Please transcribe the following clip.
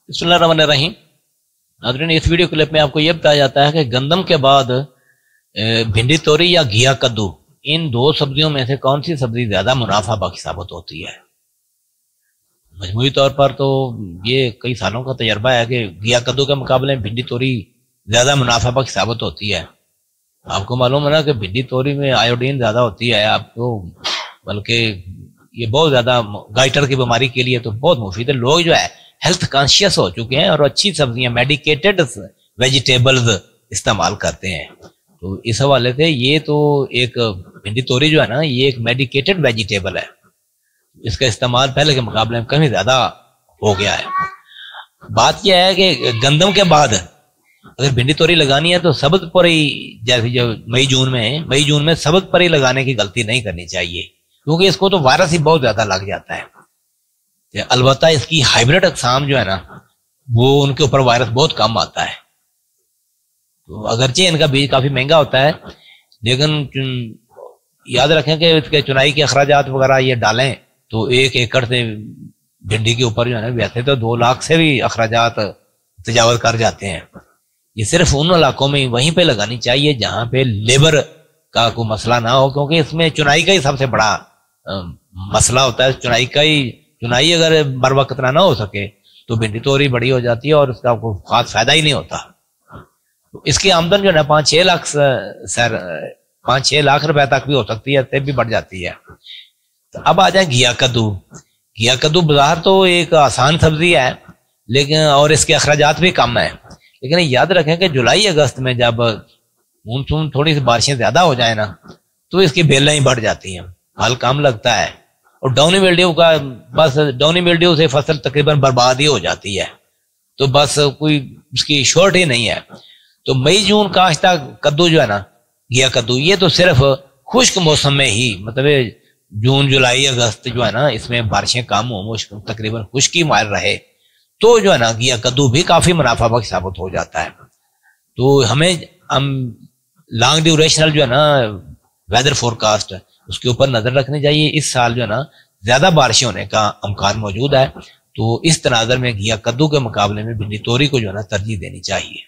बिस्मिल्लाहिर्रहमानिर्रहीम। नाज़रीन, इस वीडियो क्लिप में आपको यह बताया जाता है कि गंदम के बाद भिंडी तोरी या घिया कद्दू, इन दो सब्जियों में से कौन सी सब्जी ज्यादा मुनाफा बख्श साबित होती है। मजमूई तौर पर तो ये कई सालों का तजर्बा है कि घिया कद्दू के मुकाबले में भिंडी तोरी ज्यादा मुनाफा बख्श साबित होती है। आपको मालूम है ना कि भिंडी तोरी में आयोडीन ज्यादा होती है आपको, बल्कि ये बहुत ज्यादा गाइटर की बीमारी के लिए तो बहुत मुफीद है। लोग जो है हेल्थ कॉन्शियस हो चुके हैं और अच्छी सब्जियां, मेडिकेटेड वेजिटेबल्स इस्तेमाल करते हैं। तो इस हवाले से ये तो एक भिंडी तोरी जो है ना, ये एक मेडिकेटेड वेजिटेबल है। इसका इस्तेमाल पहले के मुकाबले में काफी ज्यादा हो गया है। बात यह है कि गंदम के बाद अगर भिंडी तोरी लगानी है तो सबज परी, जैसे जो मई जून में सबज परी लगाने की गलती नहीं करनी चाहिए, क्योंकि इसको तो वायरस ही बहुत ज्यादा लग जाता है। अलबत्ता इसकी हाइब्रिड अक़साम जो है ना, वो उनके ऊपर वायरस बहुत कम आता है। तो अगरचे इनका बीज काफी महंगा होता है, लेकिन याद रखें कि इसके चुनाई के अखराजात वगैरह ये डालें तो 1 एकड़ से भिंडी के ऊपर जो है ना, वैसे तो 2 लाख से भी अखराजात तजावज कर जाते हैं। ये सिर्फ उन इलाकों में वहीं पे लगानी चाहिए जहां पे लेबर का कोई मसला ना हो, क्योंकि इसमें चुनाई का ही सबसे बड़ा मसला होता है। चुनाई अगर बर वक्त ना हो सके तो भिंडी तोरी बड़ी हो जाती है और उसका कोई खास फायदा ही नहीं होता। तो इसकी आमदन जो है ना 5-6 लाख रुपए तक भी हो सकती है, इससे भी बढ़ जाती है। तो अब आ जाए घिया कद्दू। घिया कद्दू बाजार तो एक आसान सब्जी है, लेकिन और इसके अखराजात भी कम है। लेकिन याद रखें कि जुलाई अगस्त में जब मानसून थोड़ी सी बारिशें ज्यादा हो जाए ना, तो इसकी बेलें ही बढ़ जाती हैं, फल कम लगता है और डाउनी मिल्ड्यू से फसल तकरीबन बर्बाद ही हो जाती है। तो बस कोई उसकी शॉर्ट ही नहीं है। तो मई जून काश्ता कद्दू जो है ना, घिया कद्दू, ये तो सिर्फ खुश्क मौसम में ही, मतलब जून जुलाई अगस्त जो है ना, इसमें बारिशें कम हो, तकरीबन खुश्की मार रहे, तो जो है ना घिया कद्दू भी काफी मुनाफा बख्श साबित हो जाता है। तो हम लॉन्ग ड्यूरेशनल जो है ना वेदर फोरकास्ट, उसके ऊपर नजर रखनी चाहिए। इस साल जो है ना ज्यादा बारिशें होने का अमकान मौजूद है, तो इस तनाजर में घिया कद्दू के मुकाबले में भिंडी तोरी को जो है ना तरजीह देनी चाहिए।